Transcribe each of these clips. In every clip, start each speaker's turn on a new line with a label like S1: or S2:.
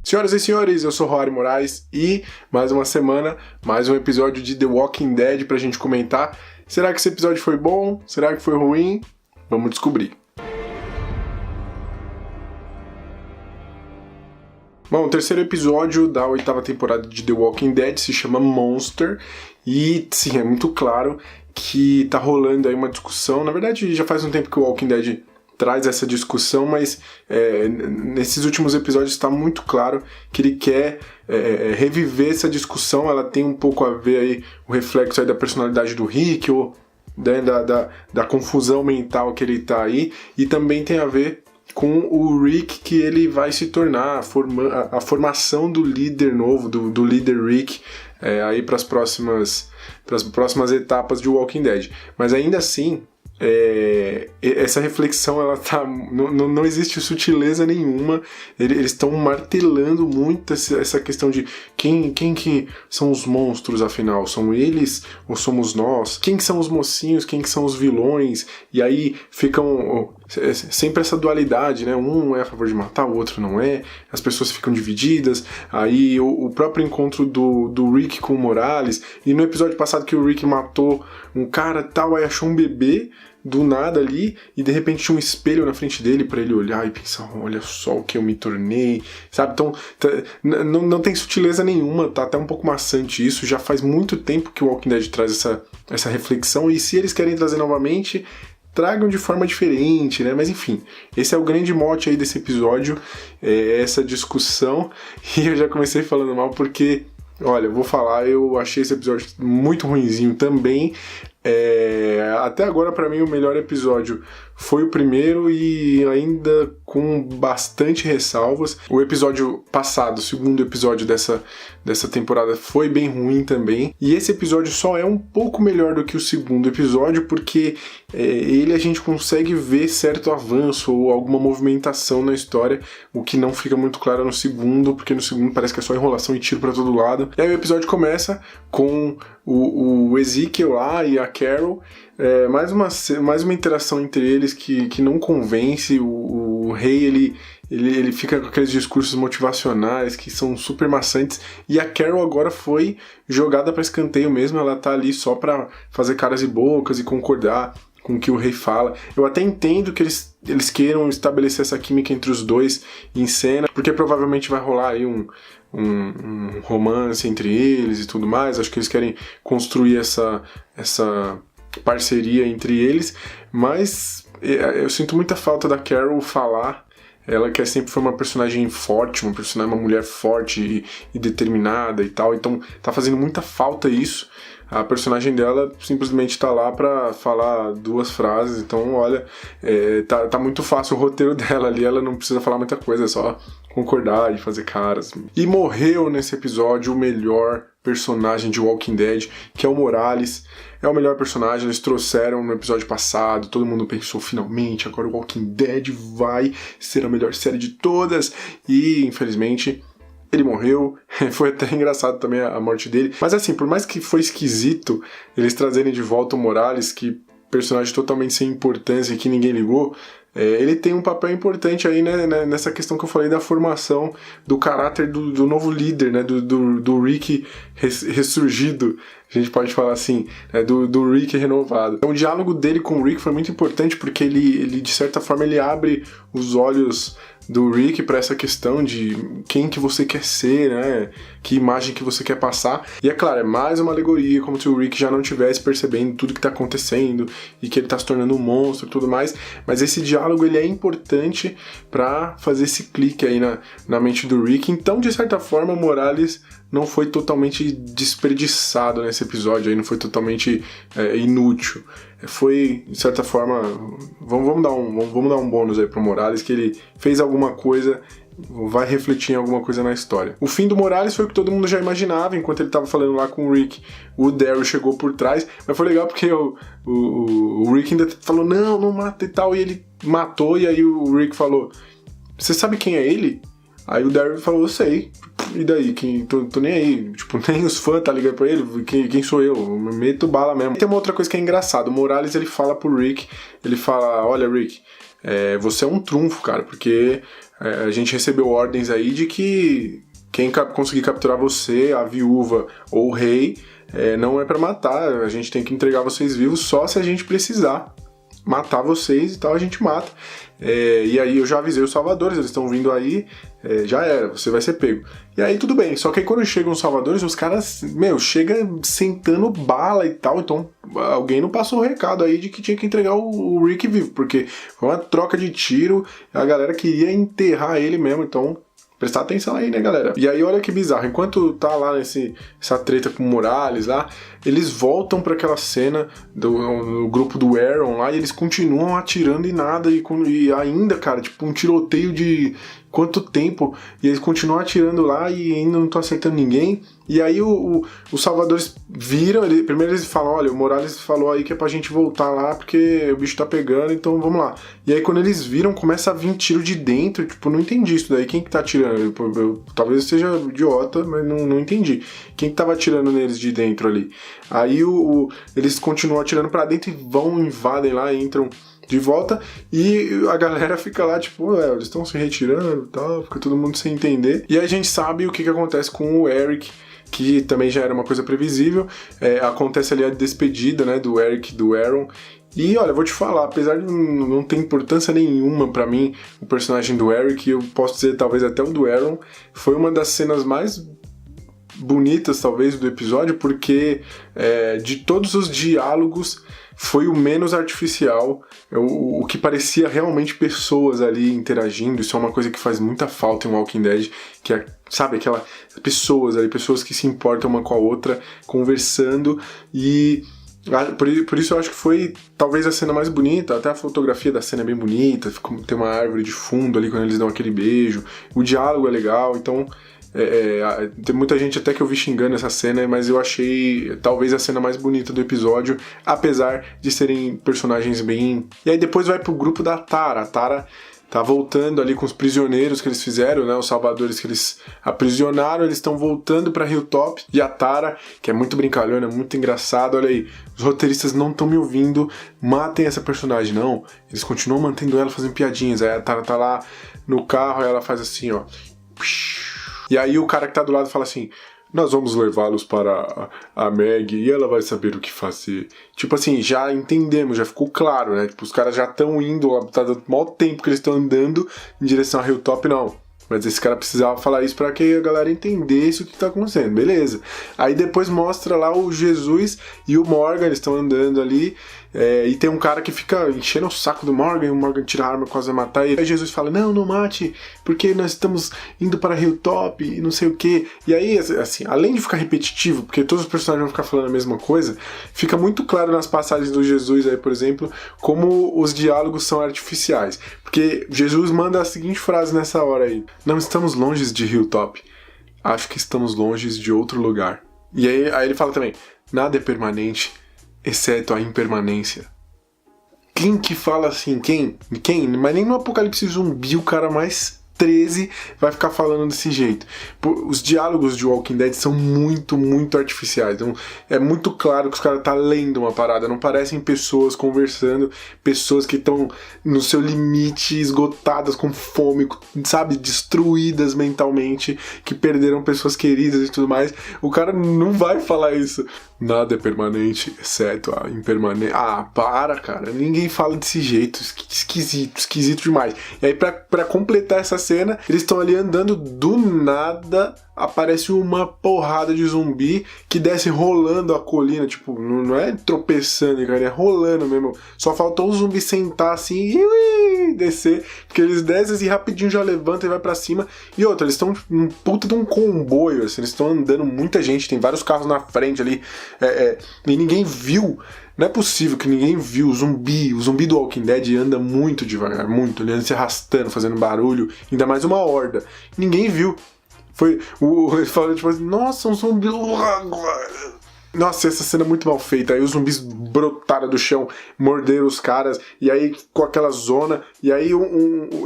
S1: Senhoras e senhores, eu sou Rory Moraes e mais uma semana, mais um episódio de The Walking Dead pra gente comentar. Será que esse episódio foi bom? Será que foi ruim? Vamos descobrir. Bom, o terceiro episódio da 8ª temporada de The Walking Dead se chama Monster e, sim, é muito claro que tá rolando aí uma discussão. Na verdade, já faz um tempo que o Walking Dead traz essa discussão, mas nesses últimos episódios está muito claro que ele quer reviver essa discussão. Ela tem um pouco a ver aí, o reflexo aí da personalidade do Rick, ou da confusão mental que ele tá aí, e também tem a ver com o Rick, que ele vai se tornar, a formação do líder novo, do líder Rick, aí para as próximas etapas de Walking Dead. Mas ainda assim, essa reflexão, ela tá, não existe sutileza nenhuma. Eles estão martelando muito essa questão de quem que são os monstros, afinal, são eles ou somos nós? Quem que são os mocinhos, quem que são os vilões? E aí ficam sempre essa dualidade, né? Um é a favor de matar, o outro não é. As pessoas ficam divididas. Aí o próprio encontro do Rick com o Morales, e no episódio passado que o Rick matou um cara tal, aí achou um bebê do nada ali, e de repente tinha um espelho na frente dele pra ele olhar e pensar, olha só o que eu me tornei, sabe? Então não tem sutileza nenhuma, tá até um pouco maçante isso. Já faz muito tempo que o Walking Dead traz essa reflexão, e se eles querem trazer novamente, tragam de forma diferente, né? Mas enfim, esse é o grande mote aí desse episódio, essa discussão. E eu já comecei falando mal porque, olha, eu vou falar, eu achei esse episódio muito ruinzinho também. Até agora, pra mim, o melhor episódio foi o primeiro, e ainda com bastante ressalvas. O episódio passado, o segundo episódio dessa temporada, foi bem ruim também. E esse episódio só é um pouco melhor do que o segundo episódio, porque a gente consegue ver certo avanço ou alguma movimentação na história, o que não fica muito claro no segundo, porque no segundo parece que é só enrolação e tiro pra todo lado. E aí o episódio começa com o Ezekiel lá e a Carol, mais uma interação entre eles que não convence. O Rei, ele fica com aqueles discursos motivacionais que são super maçantes, e a Carol agora foi jogada para escanteio mesmo. Ela tá ali só para fazer caras e bocas e concordar com o que o Rei fala. Eu até entendo que eles queiram estabelecer essa química entre os dois em cena, porque provavelmente vai rolar aí um romance entre eles e tudo mais. Acho que eles querem construir essa parceria entre eles, mas eu sinto muita falta da Carol falar. Ela que sempre foi uma personagem forte, uma mulher forte e determinada e tal, então tá fazendo muita falta isso. A personagem dela simplesmente tá lá pra falar duas frases, então olha, tá muito fácil o roteiro dela ali, ela não precisa falar muita coisa, é só concordar e fazer caras. E morreu nesse episódio o melhor personagem de Walking Dead, que é o Morales. É o melhor personagem, eles trouxeram no episódio passado, todo mundo pensou, finalmente, agora o Walking Dead vai ser a melhor série de todas, e infelizmente ele morreu. Foi até engraçado também a morte dele, mas assim, por mais que foi esquisito eles trazerem de volta o Morales, que personagem totalmente sem importância e que ninguém ligou, ele tem um papel importante aí, né, nessa questão que eu falei da formação do caráter do novo líder, né, do Rick ressurgido, a gente pode falar assim, né, do Rick renovado. Então, o diálogo dele com o Rick foi muito importante, porque ele de certa forma ele abre os olhos do Rick para essa questão de quem que você quer ser, né? Que imagem que você quer passar. E é claro, é mais uma alegoria, como se o Rick já não estivesse percebendo tudo que tá acontecendo e que ele tá se tornando um monstro e tudo mais. Mas esse diálogo, ele é importante para fazer esse clique aí na mente do Rick. Então, de certa forma, o Morales não foi totalmente desperdiçado nesse episódio aí, não foi totalmente inútil. Foi, de certa forma, vamos dar um bônus aí pro Morales, que ele fez alguma coisa, vai refletir em alguma coisa na história. O fim do Morales foi o que todo mundo já imaginava, enquanto ele tava falando lá com o Rick, o Daryl chegou por trás, mas foi legal porque o Rick ainda falou, não mata e tal, e ele matou, e aí o Rick falou, você sabe quem é ele? Aí o Daryl falou, eu sei. E daí? Tô nem aí. Tipo, nem os fãs tá ligando pra ele. Quem sou eu? Eu meto bala mesmo. E tem uma outra coisa que é engraçada. O Morales, ele fala pro Rick, ele fala, olha, Rick, você é um trunfo, cara, porque a gente recebeu ordens aí de que quem conseguir capturar você, a viúva ou o rei, não é pra matar, a gente tem que entregar vocês vivos só se a gente precisar matar vocês e tal, a gente mata. E aí eu já avisei os salvadores, eles estão vindo aí, já era, você vai ser pego. E aí tudo bem, só que aí quando chegam os salvadores, os caras, chega sentando bala e tal, então alguém não passou o recado aí de que tinha que entregar o Rick vivo, porque foi uma troca de tiro, a galera queria enterrar ele mesmo, então prestar atenção aí, né, galera? E aí, olha que bizarro. Enquanto tá lá essa treta com o Morales lá, eles voltam pra aquela cena do grupo do Aaron lá e eles continuam atirando e nada. E ainda, cara, tipo, um tiroteio de quanto tempo? E eles continuam atirando lá e ainda não estão acertando ninguém. E aí os salvadores viram, primeiro eles falam, olha, o Morales falou aí que é pra gente voltar lá porque o bicho tá pegando, então vamos lá. E aí quando eles viram, começa a vir tiro de dentro, tipo, não entendi isso daí, quem que tá atirando? Talvez eu seja idiota, mas não entendi. Quem que tava atirando neles de dentro ali? Aí eles continuam atirando pra dentro e invadem lá, entram de volta, e a galera fica lá, tipo, eles estão se retirando e tal, fica todo mundo sem entender. E aí a gente sabe o que acontece com o Eric, que também já era uma coisa previsível. Acontece ali a despedida, né, do Eric e do Aaron. E olha, vou te falar, apesar de não ter importância nenhuma pra mim o personagem do Eric, eu posso dizer talvez até o do Aaron, foi uma das cenas mais bonitas talvez do episódio, porque de todos os diálogos foi o menos artificial, o que parecia realmente pessoas ali interagindo. Isso é uma coisa que faz muita falta em Walking Dead, que é, sabe, pessoas que se importam uma com a outra, conversando, e por isso eu acho que foi talvez a cena mais bonita. Até a fotografia da cena é bem bonita, tem uma árvore de fundo ali quando eles dão aquele beijo, o diálogo é legal, então tem muita gente até que eu vi xingando essa cena, mas eu achei talvez a cena mais bonita do episódio, apesar de serem personagens bem... E aí depois vai pro grupo da Tara. A Tara tá voltando ali com os prisioneiros que eles fizeram, né, os salvadores que eles aprisionaram, eles estão voltando pra Hilltop, e a Tara, que é muito brincalhona, muito engraçada, olha aí, os roteiristas não estão me ouvindo, matem essa personagem, não, eles continuam mantendo ela, fazendo piadinhas. Aí a Tara tá lá no carro e ela faz assim, ó, e aí o cara que tá do lado fala assim, nós vamos levá-los para a Meg e ela vai saber o que fazer. Tipo assim, já entendemos, já ficou claro, né? Tipo, os caras já estão indo, tá dando maior tempo que eles estão andando em direção a Hilltop, não. Mas esse cara precisava falar isso pra que a galera entendesse o que tá acontecendo, beleza. Aí depois mostra lá o Jesus e o Morgan, eles estão andando ali, e tem um cara que fica enchendo o saco do Morgan, e o Morgan tira a arma e quase vai matar ele. Aí Jesus fala, não mate, porque nós estamos indo para Hilltop e não sei o que. E aí, assim, além de ficar repetitivo, porque todos os personagens vão ficar falando a mesma coisa, fica muito claro nas passagens do Jesus aí, por exemplo, como os diálogos são artificiais. Porque Jesus manda a seguinte frase nessa hora aí, não estamos longe de Hilltop, acho que estamos longe de outro lugar. E aí ele fala também, nada é permanente, exceto a impermanência. Quem que fala assim? Quem? Mas nem no Apocalipse Zumbi o cara mais 13 vai ficar falando desse jeito. Os diálogos de Walking Dead são muito, muito artificiais. Então, é muito claro que os caras estão lendo uma parada. Não parecem pessoas conversando, pessoas que estão no seu limite, esgotadas, com fome, sabe, destruídas mentalmente, que perderam pessoas queridas e tudo mais. O cara não vai falar isso. Nada é permanente, exceto a impermanência. Para, cara. Ninguém fala desse jeito. Esquisito demais. E aí, pra completar essa cena, eles estão ali andando, do nada aparece uma porrada de zumbi que desce rolando a colina, tipo, não é tropeçando, cara, é rolando mesmo. Só faltou o zumbi sentar assim e descer, porque eles descem assim rapidinho, já levanta e vai pra cima. E outra, eles estão num puta de um comboio, assim, eles estão andando, muita gente, tem vários carros na frente ali, e ninguém viu. Não é possível que ninguém viu o zumbi do Walking Dead anda muito devagar, muito, ele anda se arrastando, fazendo barulho, ainda mais uma horda. Ninguém viu. Ele falou tipo assim, nossa, um zumbi. Nossa, essa cena é muito mal feita. Aí os zumbis brotaram do chão, morderam os caras, e aí com aquela zona, E aí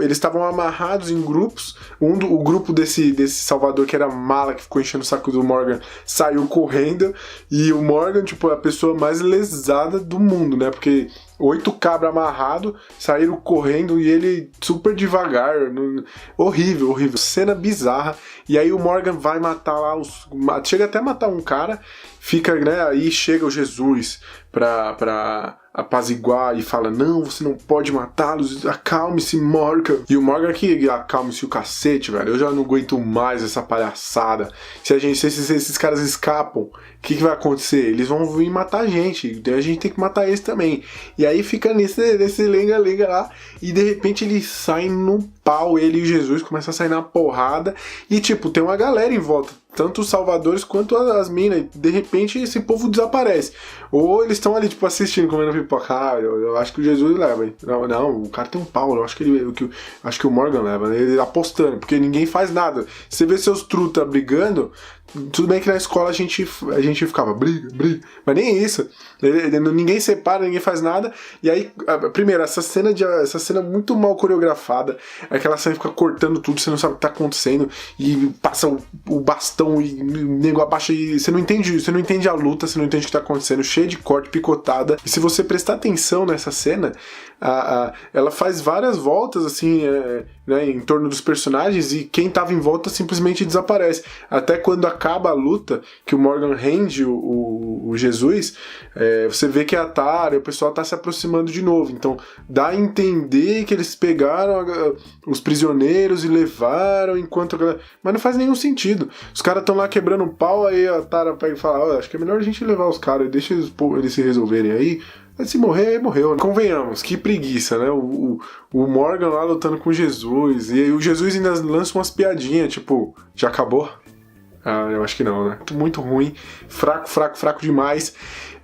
S1: eles estavam amarrados em grupos. O grupo desse salvador, que era mala, que ficou enchendo o saco do Morgan, saiu correndo. E o Morgan, tipo, é a pessoa mais lesada do mundo, né? Porque 8 cabras amarrados saíram correndo e ele super devagar. Horrível, horrível. Cena bizarra. E aí o Morgan vai matar lá chega até a matar um cara. Fica, né? Aí chega o Jesus pra apaziguar e fala: não, você não pode matá-los, acalme-se, Morgan. E o Morgan que acalme-se o cacete, velho. Eu já não aguento mais essa palhaçada. Se esses caras escapam, o que vai acontecer? Eles vão vir matar a gente. Então a gente tem que matar eles também. E aí fica nesse lenga-lenga lá. E de repente eles saem no pau. Ele e Jesus começam a sair na porrada. E tipo, tem uma galera em volta. Tanto os salvadores quanto as minas. De repente esse povo desaparece. Ou eles estão ali, tipo, assistindo, comendo pipoca. Ah, eu acho que o Jesus leva, hein? Não, o cara tem um pau. Eu acho que o Morgan leva, né? Ele apostando, porque ninguém faz nada. Você vê seus truta brigando. Tudo bem que na escola a gente ficava briga, mas nem isso. Ninguém separa, ninguém faz nada. E aí, primeiro, essa cena muito mal coreografada. Aquela cena fica cortando tudo, você não sabe o que tá acontecendo. E passa o bastão e o nego abaixa e você não entende a luta, você não entende o que tá acontecendo. Cheio de corte, picotada. E se você prestar atenção nessa cena, ela faz várias voltas assim, né, em torno dos personagens, e quem tava em volta simplesmente desaparece. Até quando acaba a luta, que o Morgan rende o Jesus, você vê que a Tara, o pessoal tá se aproximando de novo. Então dá a entender que eles pegaram os prisioneiros e levaram enquanto... Mas não faz nenhum sentido. Os caras estão lá quebrando um pau, aí a Tara pega e fala: acho que é melhor a gente levar os caras, deixa eles se resolverem aí. Se morrer, aí morreu. Convenhamos, que preguiça, né? O Morgan lá lutando com Jesus. E aí o Jesus ainda lança umas piadinhas, tipo, já acabou? Eu acho que não, né? Muito ruim. Fraco demais.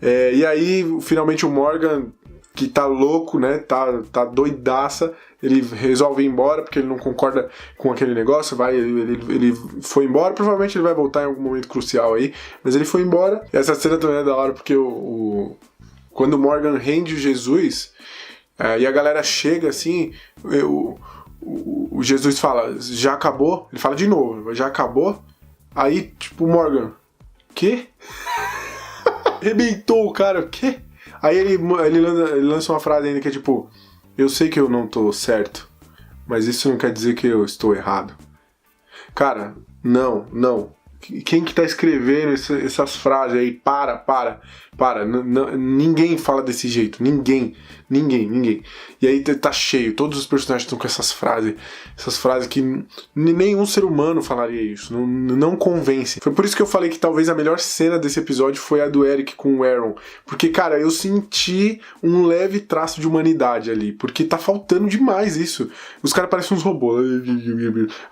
S1: E aí, finalmente, o Morgan, que tá louco, né? Tá doidaça. Ele resolve ir embora porque ele não concorda com aquele negócio. Ele foi embora. Provavelmente ele vai voltar em algum momento crucial aí. Mas ele foi embora. E essa cena também é da hora porque quando o Morgan rende o Jesus, e a galera chega assim, o Jesus fala: já acabou? Ele fala de novo: já acabou? Aí, tipo, o Morgan: quê? Arrebentou o cara, o quê? Aí ele lança uma frase ainda que é tipo: eu sei que eu não tô certo, mas isso não quer dizer que eu estou errado. Cara, não. Quem que tá escrevendo essas frases aí? Para. Ninguém fala desse jeito. Ninguém. E aí tá cheio. Todos os personagens estão com essas frases que nenhum ser humano falaria isso. Não convence. Foi por isso que eu falei que talvez a melhor cena desse episódio foi a do Eric com o Aaron. Porque, cara, eu senti um leve traço de humanidade ali. Porque tá faltando demais isso. Os caras parecem uns robôs.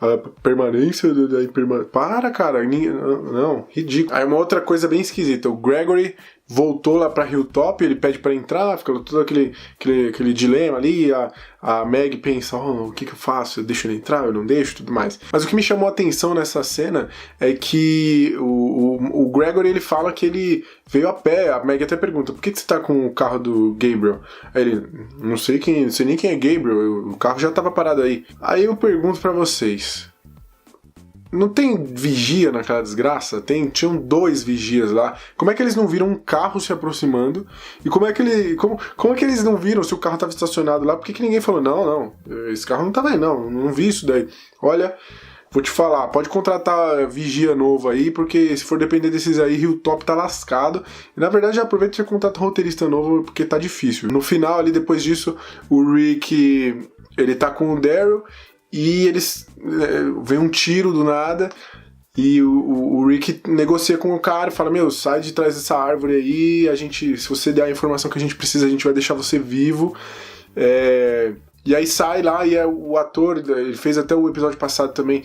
S1: A permanência da impermanência. Para, cara. Não, ridículo. Aí uma outra coisa bem esquisita. O Gregory voltou lá pra Hilltop, ele pede pra entrar, fica todo aquele dilema ali, a Meg pensa: o que eu faço? Eu deixo ele entrar? Eu não deixo? Tudo mais. Mas o que me chamou a atenção nessa cena é que o Gregory, ele fala que ele veio a pé. A Meg até pergunta: por que você tá com o carro do Gabriel? Aí ele: não sei nem quem é Gabriel, o carro já tava parado aí. Aí eu pergunto pra vocês: não tem vigia naquela desgraça? Tinham 2 vigias lá. Como é que eles não viram um carro se aproximando? E como é que eles não viram se o carro estava estacionado lá? Por que ninguém falou: não, esse carro não tava aí, não vi isso daí. Olha, vou te falar, pode contratar vigia novo aí, porque se for depender desses aí, Hilltop tá lascado. E na verdade já aproveita e já contrata um roteirista novo, porque tá difícil. No final ali, depois disso, o Rick, ele tá com o Daryl, e eles vem um tiro do nada e o Rick negocia com o cara e fala: sai de trás dessa árvore aí, se você der a informação que a gente precisa, a gente vai deixar você vivo. E aí sai lá, e o ator, ele fez até o episódio passado também,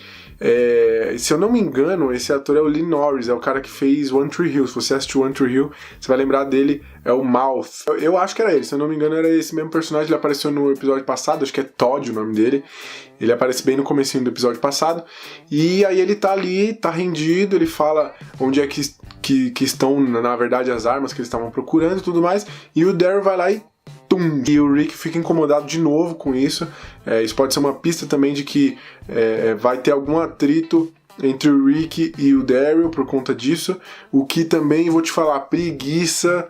S1: se eu não me engano, esse ator é o Lee Norris, é o cara que fez One Tree Hill. Se você assistiu One Tree Hill, você vai lembrar dele, é o Mouth. Eu acho que era ele, se eu não me engano era esse mesmo personagem. Ele apareceu no episódio passado, acho que é Todd o nome dele. Ele aparece bem no comecinho do episódio passado. E aí ele tá ali, tá rendido, ele fala onde é que estão, na verdade, as armas que eles estavam procurando e tudo mais. E o Daryl vai lá e tum, e o Rick fica incomodado de novo com isso. Isso pode ser uma pista também de que vai ter algum atrito entre o Rick e o Daryl por conta disso, o que também, vou te falar, preguiça,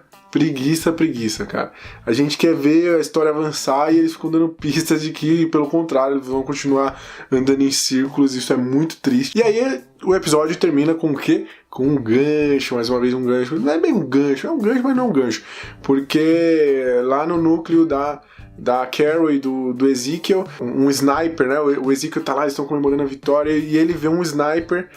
S1: cara. A gente quer ver a história avançar e eles ficam dando pistas de que, pelo contrário, eles vão continuar andando em círculos, isso é muito triste. E aí o episódio termina com o quê? Com um gancho, mais uma vez um gancho. Não é bem um gancho, é um gancho, mas não um gancho. Porque lá no núcleo da Carol e do Ezekiel, um sniper, né? O Ezekiel tá lá, eles estão comemorando a vitória e ele vê um sniper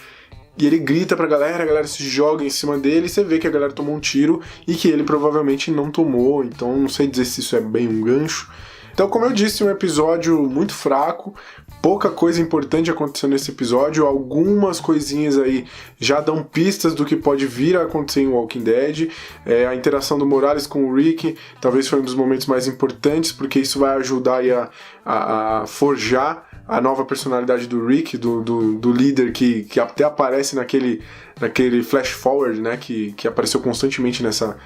S1: e ele grita pra galera, a galera se joga em cima dele e você vê que a galera tomou um tiro e que ele provavelmente não tomou, então não sei dizer se isso é bem um gancho. Então, como eu disse, um episódio muito fraco, pouca coisa importante aconteceu nesse episódio, algumas coisinhas aí já dão pistas do que pode vir a acontecer em Walking Dead. A interação do Morales com o Rick talvez foi um dos momentos mais importantes, porque isso vai ajudar aí a forjar a nova personalidade do Rick, do líder que até aparece naquele flash forward, né, que apareceu constantemente nessa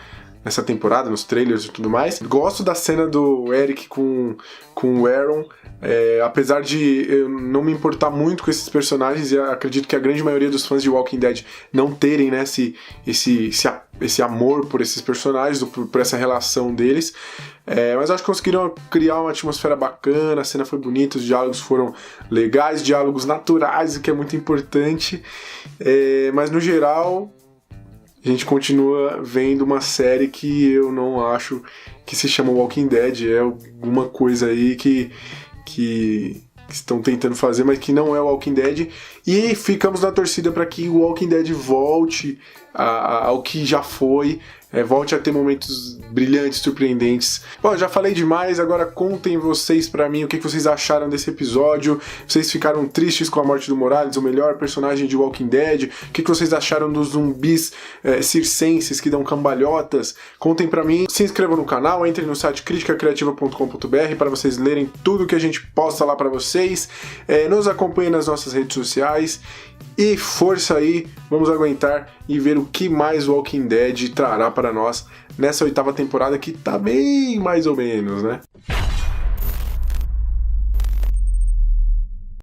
S1: temporada, nos trailers e tudo mais. Gosto da cena do Eric com o Aaron, apesar de eu não me importar muito com esses personagens, e acredito que a grande maioria dos fãs de Walking Dead não terem, né, esse amor por esses personagens, por essa relação deles. Mas acho que conseguiram criar uma atmosfera bacana, a cena foi bonita, os diálogos foram legais, diálogos naturais, o que é muito importante. Mas no geral, a gente continua vendo uma série que eu não acho que se chama Walking Dead, é alguma coisa aí que estão tentando fazer, mas que não é Walking Dead, e ficamos na torcida para que o Walking Dead volte ao que já foi, volte a ter momentos brilhantes, surpreendentes. Bom, já falei demais, agora contem vocês pra mim o que vocês acharam desse episódio. Vocês ficaram tristes com a morte do Morales, o melhor personagem de Walking Dead? O que vocês acharam dos zumbis circenses que dão cambalhotas? Contem pra mim, se inscrevam no canal, entrem no site criticacreativa.com.br para vocês lerem tudo que a gente posta lá pra vocês. Nos acompanhem nas nossas redes sociais. E força aí, vamos aguentar e ver o que mais Walking Dead trará para nós nessa 8ª temporada, que tá bem mais ou menos, né?